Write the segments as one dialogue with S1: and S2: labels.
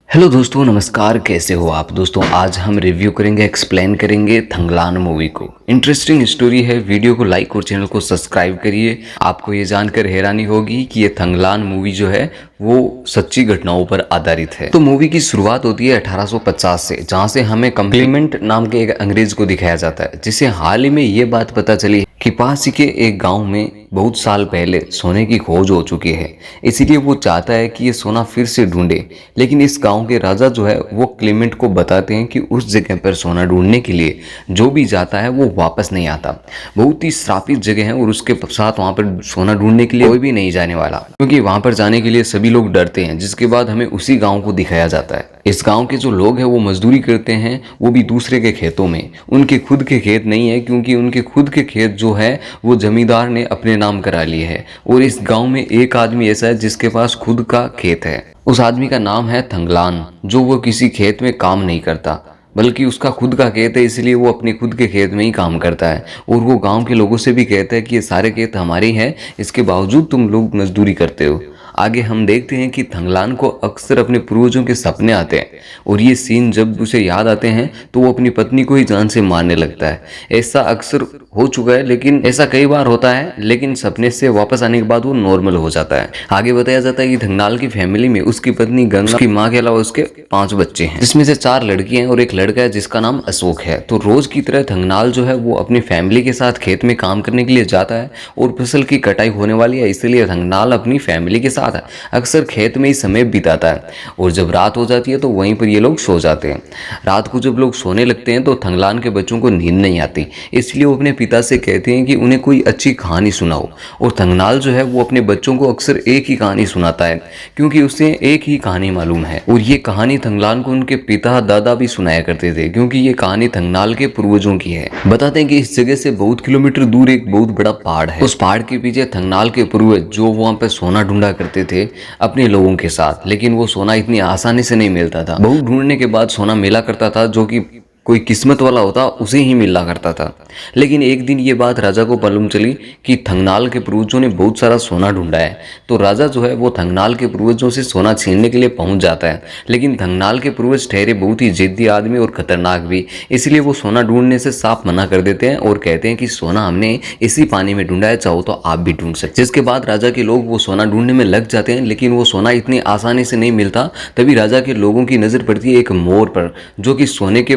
S1: Hello दोस्तों, नमस्कार। कैसे हो आप दोस्तों? आज हम रिव्यू करेंगे, एक्सप्लेन करेंगे थंगलान मूवी को। इंटरेस्टिंग स्टोरी है। वीडियो को लाइक और चैनल को सब्सक्राइब करिए। आपको ये जानकर हैरानी होगी कि ये थंगलान मूवी जो है वो सच्ची घटनाओं पर आधारित है। तो मूवी की शुरुआत होती है 1850 से, जहाँ से हमें क्लेमेंट नाम के एक अंग्रेज को दिखाया जाता है, जिसे हाल ही में ये बात पता चली कि पास ही के एक गांव में बहुत साल पहले सोने की खोज हो चुकी है। इसीलिए वो चाहता है कि ये सोना फिर से ढूंढे। लेकिन इस गांव के राजा जो है वो क्लेमेंट को बताते हैं कि उस जगह पर सोना ढूंढने के लिए जो भी जाता है वो वापस नहीं आता। बहुत ही श्रापित जगह है और उसके साथ वहां पर सोना ढूंढने के लिए कोई भी नहीं जाने वाला, क्योंकि वहां पर जाने के लिए सभी लोग डरते हैं। जिसके बाद हमें उसी गाँव को दिखाया जाता है। इस गांव के जो लोग हैं वो मजदूरी करते हैं, वो भी दूसरे के खेतों में। उनके खुद के खेत नहीं है, क्योंकि उनके खुद के खेत जो है वो जमींदार ने अपने नाम करा लिए है। और इस गांव में एक आदमी ऐसा है जिसके पास खुद का खेत है। उस आदमी का नाम है थंगलान, जो वो किसी खेत में काम नहीं करता, बल्कि उसका खुद का खेत है, इसलिए वो अपने खुद के खेत में ही काम करता है। और वो गांव के लोगों से भी कहता है कि ये सारे खेत हमारे हैं, इसके बावजूद तुम लोग मजदूरी करते हो। आगे हम देखते हैं कि थंगलान को अक्सर अपने पूर्वजों के सपने आते हैं, और ये सीन जब उसे याद आते हैं तो वो अपनी पत्नी को ही जान से मारने लगता है। ऐसा अक्सर हो चुका है, लेकिन ऐसा कई बार होता है, लेकिन सपने से वापस आने के बाद वो नॉर्मल हो जाता है। आगे बताया जाता है कि थंगनाल की फैमिली में उसकी पत्नी गंगा, उसकी माँ के अलावा उसके 5 बच्चे हैं, जिसमें से 4 लड़कियां हैं और एक लड़का है जिसका नाम अशोक है। तो रोज की तरह थंगनाल जो है वो अपनी फैमिली के साथ खेत में काम करने के लिए जाता है, और फसल की कटाई होने वाली है, इसलिए थंगनाल अपनी फैमिली के साथ अक्सर खेत में ही समय बिताता है। और जब रात हो जाती है तो वहीं पर ये लोग सो जाते हैं। रात को जब लोग सोने लगते हैं तो थंगलान के बच्चों को नींद नहीं आती, इसलिए वो अपने पिता से कहते हैं कि उन्हें कोई अच्छी कहानी सुनाओ। और थंगनाल जो है वो अपने बच्चों को अक्सर एक ही कहानी सुनाता है, क्योंकि उसे एक ही कहानी मालूम है। और ये कहानी थंगलान को उनके पिता दादा भी सुनाया करते थे, क्योंकि ये कहानी थंगनाल के पूर्वजों की है। बताते हैं कि इस जगह से बहुत किलोमीटर दूर एक बहुत बड़ा पहाड़ है। उस पहाड़ के पीछे थंगनाल के पूर्वज जो वहां पर सोना ढूंढा करते थे अपने लोगों के साथ, लेकिन वो सोना इतनी आसानी से नहीं मिलता था। बहुत ढूंढने के बाद सोना मिला करता था, जो कि कोई किस्मत वाला होता उसे ही मिला करता था। लेकिन एक दिन ये बात राजा को मालूम चली कि थंगनाल के पूर्वजों ने बहुत सारा सोना ढूंढा है। तो राजा जो है वो थंगनाल के पूर्वजों से सोना छीनने के लिए पहुंच जाता है। लेकिन थंगनाल के पूर्वज ठहरे बहुत ही जिद्दी आदमी और खतरनाक भी, इसलिए वो सोना ढूंढने से साफ मना कर देते हैं और कहते हैं कि सोना हमने इसी पानी में ढूंढा है, चाहो तो आप भी ढूंढ सकते। जिसके बाद राजा के लोग वो सोना ढूंढने में लग जाते हैं, लेकिन वो सोना इतनी आसानी से नहीं मिलता। तभी राजा के लोगों की नजर पड़ती है एक मोर पर, जो कि सोने के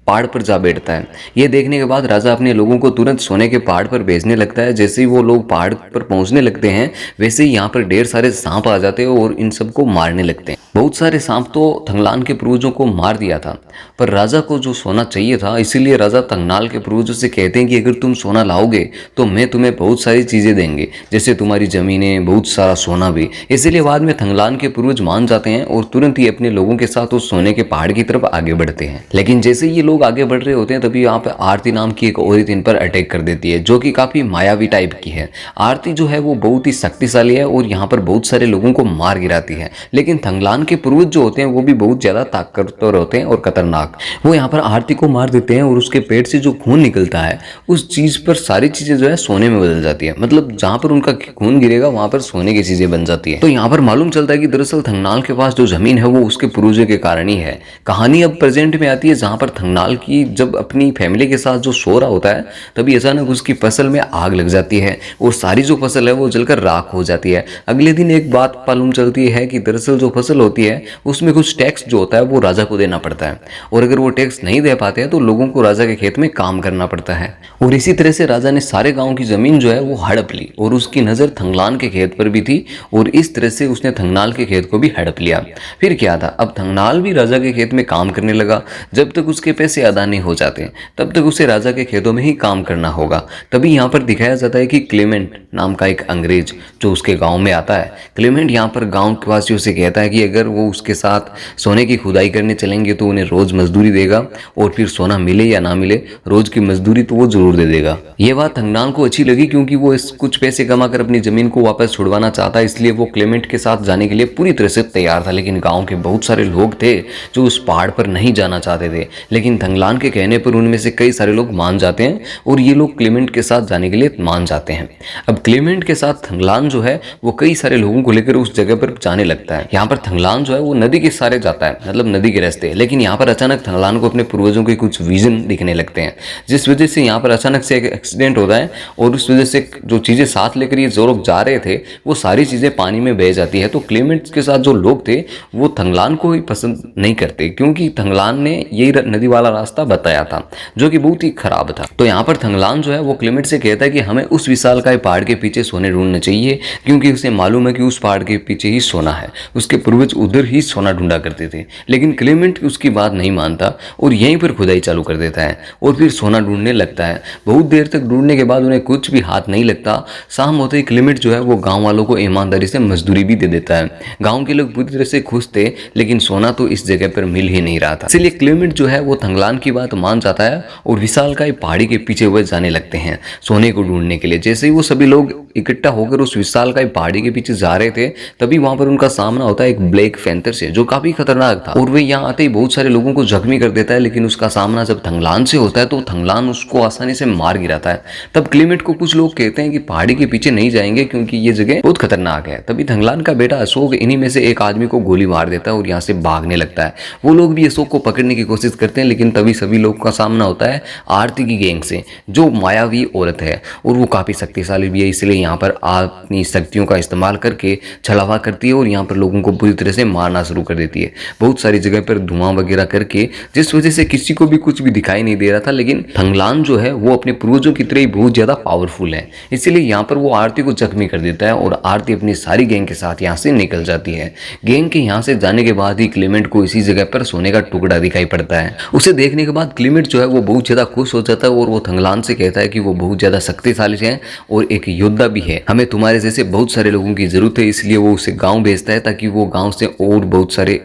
S1: पहाड़ पर जा बैठता है। ये देखने के बाद राजा अपने लोगों को तुरंत सोने के पहाड़ पर भेजने लगता है। जैसे ही वो लोग पहाड़ पर पहुंचने लगते हैं, वैसे ही यहाँ पर ढेर सारे सांप आ जाते हैं और इन सबको मारने लगते हैं। बहुत सारे सांप तो थंगलान के पूर्वजों को मार दिया था, पर राजा को जो सोना चाहिए था, इसीलिए राजा थंगनाल के पूर्वजों से कहते हैं कि अगर तुम सोना लाओगे तो मैं तुम्हें बहुत सारी चीजें देंगे, जैसे तुम्हारी जमीनें, बहुत सारा सोना भी। इसीलिए बाद में थंगलान के पूर्वज मान जाते हैं और तुरंत ही अपने लोगों के साथ उस सोने के पहाड़ की तरफ आगे बढ़ते हैं। लेकिन जैसे ये लोग आगे बढ़ रहे होते हैं, तभी यहाँ पे आरती नाम की एक औरत इन पर अटैक कर देती है, जो कि काफी मायावी टाइप की है। आरती जो है वो बहुत ही शक्तिशाली है और यहाँ पर बहुत सारे लोगों को मार गिराती है। लेकिन थंगलान के पूर्वज जो होते हैं वो भी बहुत ज्यादा ताकतवर होते हैं और खतरनाक। वो यहाँ पर आरती को मार देते हैं और उसके पेट से जो खून निकलता है उस चीज पर सारी चीजें जो है सोने में बदल जाती है। मतलब जहां पर उनका खून गिरेगा वहां पर सोने की चीजें बन जाती है। तो यहाँ पर मालूम चलता है कि दरअसल थंगनाल के पास जो जमीन है वो उसके पूर्वजों के कारण ही है। कहानी अब प्रेजेंट में आती है, जहां पर थंगनाल की जब अपनी फैमिली के साथ जो सो रहा होता है, तभी अचानक उसकी फसल में आग लग जाती है और सारी जो फसल है वो जलकर राख हो जाती है। अगले दिन एक बात मालूम चलती है कि दरअसल जो फसल होती है उसमें कुछ टैक्स जो होता है वो राजा को देना पड़ता है, और अगर वो टैक्स नहीं दे पाते हैं तो लोगों को राजा के खेत में काम करना पड़ता है। और इसी तरह से राजा ने सारे गांव की जमीन जो है वो हड़प ली, और उसकी नजर थंगलान के खेत पर भी थी, और इस तरह से उसने थंगनाल के खेत को भी हड़प लिया। फिर क्या था, अब थंगनाल भी राजा के खेत में काम करने लगा। जब तक उसके पैसे अदा नहीं हो जाते तब तक उसे राजा के खेतों में ही काम करना होगा। तभी यहाँ पर दिखाया जाता है कि क्लेमेंट नाम का एक अंग्रेज जो उसके गांव में आता है। क्लेमेंट यहाँ पर गांव के वासियों से कहता है कि अगर वो उसके साथ सोने की खुदाई करने चलेंगे तो उन्हें रोज मजदूरी देगा, और फिर सोना मिले या ना मिले रोज की मजदूरी तो वो जरूर दे देगा। ये बात थंगनाल को अच्छी लगी, क्योंकि वो कुछ पैसे कमाकर अपनी जमीन को वापस छुड़वाना चाहता, इसलिए वो क्लेमेंट के साथ जाने के लिए पूरी तरह से तैयार था। लेकिन गाँव के बहुत सारे लोग थे जो उस पहाड़ पर नहीं जाना चाहते थे। लेकिन थंगलान के कहने पर उनमें से कई सारे लोग मान जाते हैं और ये लोग क्लेमेंट के साथ जाने के लिए मान जाते हैं। अब क्लेमेंट के साथ थंगलान जो है वो कई सारे लोगों को लेकर उस जगह पर जाने लगता है। यहाँ पर थंगलान जो है वो नदी के सहारे जाता है, मतलब नदी के रास्ते, लेकिन यहाँ पर अचानक थंगलान को अपने पूर्वजों के कुछ विजन दिखने लगते हैं, जिस वजह से यहाँ पर अचानक से एक एक्सीडेंट होता है और उस वजह से जो चीज़ें साथ लेकर ये जो लोग जा रहे थे वो सारी चीज़ें पानी में बह जाती है। तो क्लेमेंट के साथ जो लोग थे वो थंगलान को ही पसंद नहीं करते, क्योंकि थंगलान ने यही नदी वाला रास्ता बताया था जो कि बहुत ही खराब था। तो यहाँ पर थंगलान जो है वो क्लेमेंट से कहता है कि हमें उस विशालकाय पहाड़ के पीछे सोने ढूंढने चाहिए, क्योंकि उसे मालूम है कि उस पहाड़ के पीछे ही सोना है, उसके पूर्वज उधर ही सोना ढूंढा करते थे। लेकिन क्लेमेंट उसकी बात नहीं मानता और यहीं पर खुदाई चालू कर देता है और फिर सोना ढूंढने लगता है। बहुत देर तक ढूंढने के बाद उन्हें कुछ भी हाथ नहीं लगता। शाम होते ही क्लेमेंट जो है वो गांव वालों को ईमानदारी से मजदूरी भी दे देता है। गांव के लोग पूरी तरह से खुश थे, लेकिन सोना तो इस जगह पर मिल ही नहीं रहा था। इसलिए क्लेमेंट जो है वो थंगलान की बात मान जाता है और विशालकाय पहाड़ी के पीछे वह जाने लगते हैं सोने को ढूंढने के लिए। जैसे ही वो सभी लोग इकट्ठा होकर उस विशालकाय पहाड़ी के पीछे जा रहे थे, तभी वहां पर उनका सामना होता है एक ब्लैक पैंथर से, जो काफी खतरनाक था और वे यहाँ आते ही बहुत सारे लोगों को जख्मी कर देता है। लेकिन उसका सामना जब थंगलान से होता है तो थंगलान उसको आसानी से मार गिराता है। तब क्लेमेंट को कुछ लोग कहते हैं कि पहाड़ी के पीछे नहीं जाएंगे क्योंकि ये जगह बहुत खतरनाक है। तभी थंगलान का बेटा अशोक इन्हीं में से एक आदमी को गोली मार देता है और यहाँ से भागने लगता है। वो लोग भी अशोक को पकड़ने की कोशिश करते हैं, लेकिन तभी सभी लोगों का सामना होता है आरती की गैंग से, जो मायावी औरत है और वो काफी शक्तिशाली भी है। इसलिए यहाँ पर अपनी शक्तियों का इस्तेमाल करके छलावा करती है और यहाँ पर लोगों को पूरी तरह से मारना शुरू कर देती है, बहुत सारी जगह पर धुआं वगैरह करके, जिस वजह से किसी को भी कुछ भी दिखाई नहीं दे रहा था। लेकिन थंगलान जो है वो अपने पूर्वजों की तरह ही बहुत ज्यादा पावरफुल है, इसलिए यहाँ पर वो आरती को जख्मी कर देता है और आरती अपनी सारी गैंग के साथ यहाँ से निकल जाती है। गैंग के यहाँ से जाने के बाद ही क्लेमेंट को इसी जगह पर सोने का टुकड़ा दिखाई पड़ता है। उसे देखने के बाद क्लेमेंट जो है वो बहुत ज्यादा खुश हो जाता है और वो थंगलान से कहता है कि वो बहुत ज्यादा शक्तिशाली है और एक योद्धा भी है, हमें तुम्हारे जैसे बहुत सारे लोगों की जरूरत है। इसलिए वो उसे गाँव भेजता है ताकि वो गाँव से और बहुत सारे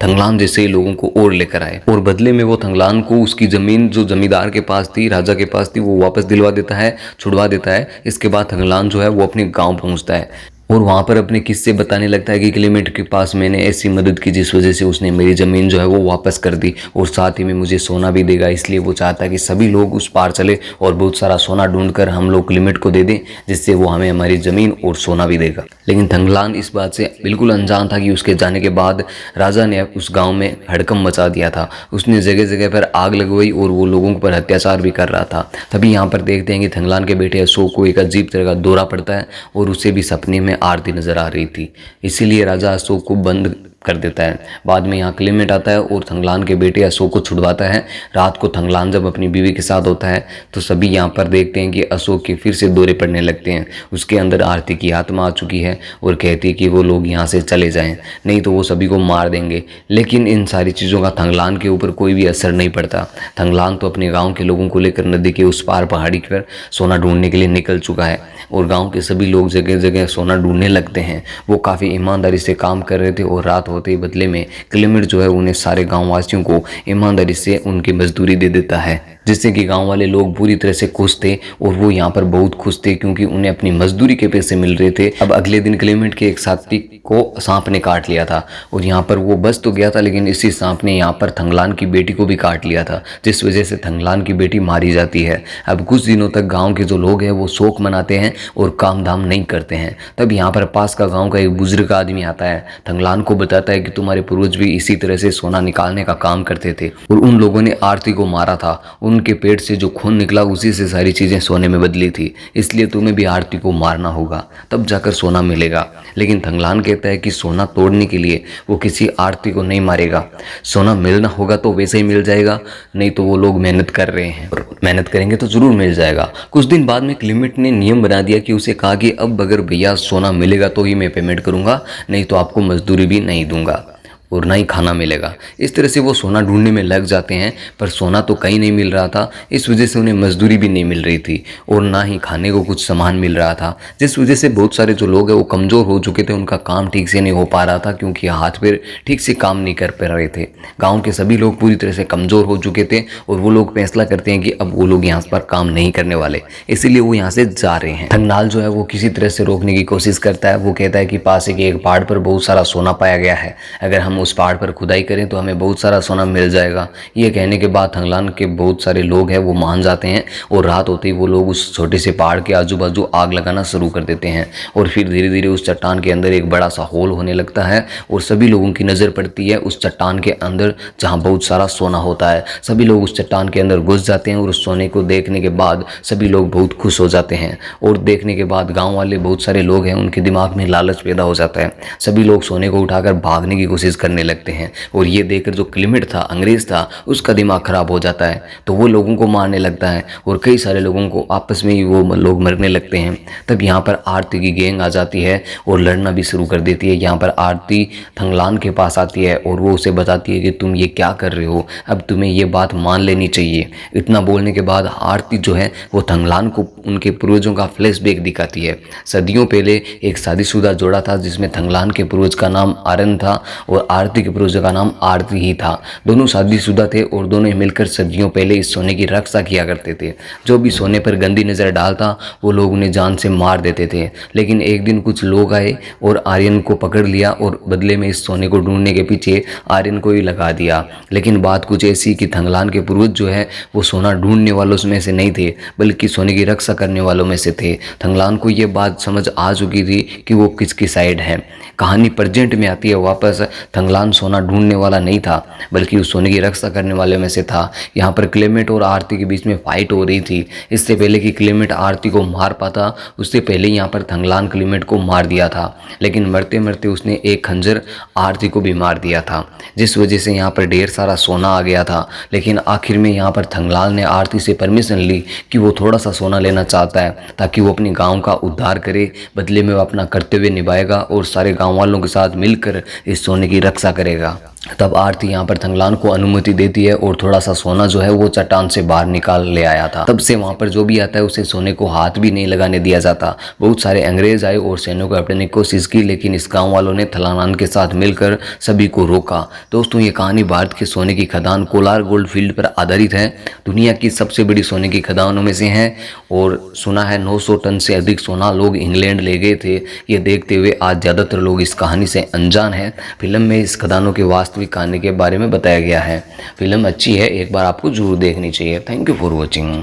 S1: थंगलान जैसे लोगों को और लेकर आए, और बदले में वो थंगलान को उसकी जमीन जो जमींदार के पास थी, राजा के पास थी, वो वापस दिलवा देता है, छुड़वा देता है। इसके बाद थंगलान जो है वो अपने गांव पहुंचता है और वहाँ पर अपने किस्से बताने लगता है कि क्लेमेंट के पास मैंने ऐसी मदद की जिस वजह से उसने मेरी ज़मीन जो है वो वापस कर दी और साथ ही में मुझे सोना भी देगा। इसलिए वो चाहता है कि सभी लोग उस पार चले और बहुत सारा सोना ढूंढकर हम लोग क्लेमेंट को दे दें, जिससे वो हमें हमारी ज़मीन और सोना भी देगा। लेकिन थंगलान इस बात से बिल्कुल अनजान था कि उसके जाने के बाद राजा ने उस गाँव में हड़कंप मचा दिया था। उसने जगह जगह पर आग लगवाई और वो लोगों पर अत्याचार भी कर रहा था। तभी यहाँ पर देखते हैं कि थंगलान के बेटे अशोक को एक अजीब तरह का दौरा पड़ता है और उसे भी सपने में आरती नजर आ रही थी, इसीलिए राजा अशोक को बंद कर देता है। बाद में यहाँ क्लेमेंट आता है और थंगलान के बेटे अशोक को छुड़वाता है। रात को थंगलान जब अपनी बीवी के साथ होता है तो सभी यहाँ पर देखते हैं कि अशोक के फिर से दौरे पड़ने लगते हैं। उसके अंदर आरती की आत्मा आ चुकी है और कहती है कि वो लोग यहाँ से चले जाएं, नहीं तो वो सभी को मार देंगे। लेकिन इन सारी चीज़ों का थंगलान के ऊपर कोई भी असर नहीं पड़ता। थंगलान तो अपने गाँव के लोगों को लेकर नदी के उस पार पहाड़ी पर सोना ढूंढने के लिए निकल चुका है और गाँव के सभी लोग जगह जगह सोना ढूंढने लगते हैं। वो काफ़ी ईमानदारी से काम कर रहे थे और रात होते ही बदले में क्लेमेंट जो है उन्हें सारे गाँव वासियों को ईमानदारी से उनकी मजदूरी दे देता है, जिससे कि गांव वाले लोग पूरी तरह से खुश थे और वो यहाँ पर बहुत खुश थे क्योंकि उन्हें अपनी मजदूरी के पैसे मिल रहे थे। अब अगले दिन क्लेमेंट के एक साथी को सांप ने काट लिया था और यहाँ पर वो बच तो गया था, लेकिन इसी सांप ने यहाँ पर थंगलान की बेटी को भी काट लिया था, जिस वजह से थंगलान की बेटी मारी जाती है। अब कुछ दिनों तक गाँव के जो लोग हैं वो शोक मनाते हैं और काम धाम नहीं करते हैं। तब यहाँ पर पास का गाँव का एक बुजुर्ग आदमी आता है, थंगलान को बताता है कि तुम्हारे पूर्वज भी इसी तरह से सोना निकालने का काम करते थे और उन लोगों ने आरती को मारा था, उनके पेट से जो खून निकला उसी से सारी चीजें सोने में बदली थी, इसलिए तुम्हें भी आरती को मारना होगा, तब जाकर सोना मिलेगा। लेकिन थंगलान कहता है कि सोना तोड़ने के लिए वो किसी आरती को नहीं मारेगा, सोना मिलना होगा तो वैसे ही मिल जाएगा, नहीं तो वो लोग मेहनत कर रहे हैं और मेहनत करेंगे तो जरूर मिल जाएगा। कुछ दिन बाद में क्लेमेंट ने नियम बना दिया कि उसे कहा कि अब अगर भैया सोना मिलेगा तो ही मैं पेमेंट करूंगा, नहीं तो आपको मजदूरी भी नहीं दूंगा और ना ही खाना मिलेगा। इस तरह से वो सोना ढूंढने में लग जाते हैं, पर सोना तो कहीं नहीं मिल रहा था। इस वजह से उन्हें मजदूरी भी नहीं मिल रही थी और ना ही खाने को कुछ सामान मिल रहा था, जिस वजह से बहुत सारे जो लोग हैं वो कमज़ोर हो चुके थे, उनका काम ठीक से नहीं हो पा रहा था क्योंकि हाथ पैर ठीक से काम नहीं कर पा रहे थे। गाँव के सभी लोग पूरी तरह से कमज़ोर हो चुके थे और वो लोग फैसला करते हैं कि अब वो लोग यहाँ पर काम नहीं करने वाले, इसीलिए वो यहाँ से जा रहे हैं। थंगनाल जो है वो किसी तरह से रोकने की कोशिश करता है। वो कहता है कि पास के एक पहाड़ पर बहुत सारा सोना पाया गया है, अगर हम हम उस पहाड़ पर खुदाई करें तो हमें बहुत सारा सोना मिल जाएगा। ये कहने के बाद थंगलान के बहुत सारे लोग हैं वो मान जाते हैं और रात होते ही वो लोग उस छोटे से पहाड़ के आजू बाजू आग लगाना शुरू कर देते हैं और फिर धीरे धीरे उस चट्टान के अंदर एक बड़ा सा होल होने लगता है और सभी लोगों की नज़र पड़ती है उस चट्टान के अंदर जहाँ बहुत सारा सोना होता है। सभी लोग उस चट्टान के अंदर घुस जाते हैं और उस सोने को देखने के बाद सभी लोग बहुत खुश हो जाते हैं और देखने के बाद गाँव वाले बहुत सारे लोग हैं उनके दिमाग में लालच पैदा हो जाता है। सभी लोग सोने को उठाकर भागने की कोशिश करने लगते हैं और ये देखकर जो क्लिमेट था, अंग्रेज था, उसका दिमाग खराब हो जाता है तो वो लोगों को मारने लगता है और कई सारे लोगों को आपस में ही वो लोग मरने लगते हैं। तब यहाँ पर आरती की गैंग आ जाती है और लड़ना भी शुरू कर देती है। यहाँ पर आरती थंगलान के पास आती है और वो उसे बताती है कि तुम ये क्या कर रहे हो, अब तुम्हें ये बात मान लेनी चाहिए। इतना बोलने के बाद आरती जो है वो थंगलान को उनके पूर्वजों का फ्लैशबैक दिखाती है। सदियों पहले एक शादीशुदा जोड़ा था जिसमें थंगलान के पूर्वज का नाम आर्यन था और आरती के पूर्वज का नाम आरती ही था। दोनों शादीशुदा थे और दोनों मिलकर सदियों पहले इस सोने की रक्षा किया करते थे। जो भी सोने पर गंदी नज़र डालता वो लोग उन्हें जान से मार देते थे। लेकिन एक दिन कुछ लोग आए और आर्यन को पकड़ लिया और बदले में इस सोने को ढूंढने के पीछे आर्यन को ही लगा दिया। लेकिन बात कुछ ऐसी कि थंगलान के पूर्वज जो है वो सोना ढूंढने वालों में से नहीं थे बल्कि सोने की रक्षा करने वालों में से थे। थंगलान को ये बात समझ आ चुकी थी कि वो किसकी साइड है। कहानी प्रेजेंट में आती है वापस। थंगलान सोना ढूंढने वाला नहीं था बल्कि उस सोने की रक्षा करने वाले में से था। यहाँ पर क्लेमेंट और आरती के बीच में फाइट हो रही थी। इससे पहले कि क्लेमेंट आरती को मार पाता उससे पहले यहाँ पर थंगलान क्लेमेंट को मार दिया था। लेकिन मरते मरते उसने एक खंजर आरती को भी मार दिया था जिस वजह से यहाँ पर ढेर सारा सोना आ गया था। लेकिन आखिर में यहाँ पर थंगलान ने आरती से परमिशन ली कि वो थोड़ा सा सोना लेना चाहता है ताकि वो अपने गाँव का उद्धार करे। बदले में वो अपना कर्तव्य निभाएगा और सारे गाँव वालों के साथ मिलकर इस सोने की रक्षा करेगा। तब आरती यहाँ पर थंगलान को अनुमति देती है और थोड़ा सा सोना जो है वो चट्टान से बाहर निकाल ले आया था। तब से वहाँ पर जो भी आता है उसे सोने को हाथ भी नहीं लगाने दिया जाता। बहुत सारे अंग्रेज आए और सैनिकों को हटाने की कोशिश की लेकिन इस गाँव वालों ने थंगलान के साथ मिलकर सभी को रोका। दोस्तों ये कहानी भारत के सोने की खदान कोलार गोल्ड फील्ड पर आधारित है। दुनिया की सबसे बड़ी सोने की खदानों में से है और सुना है 900 टन से अधिक सोना लोग इंग्लैंड ले गए थे। ये देखते हुए आज ज़्यादातर लोग इस कहानी से अनजान हैं। फिल्म में इस खदानों के वास्तविक कहानी के बारे में बताया गया है। फिल्म अच्छी है, एक बार आपको जरूर देखनी चाहिए। Thank you for watching.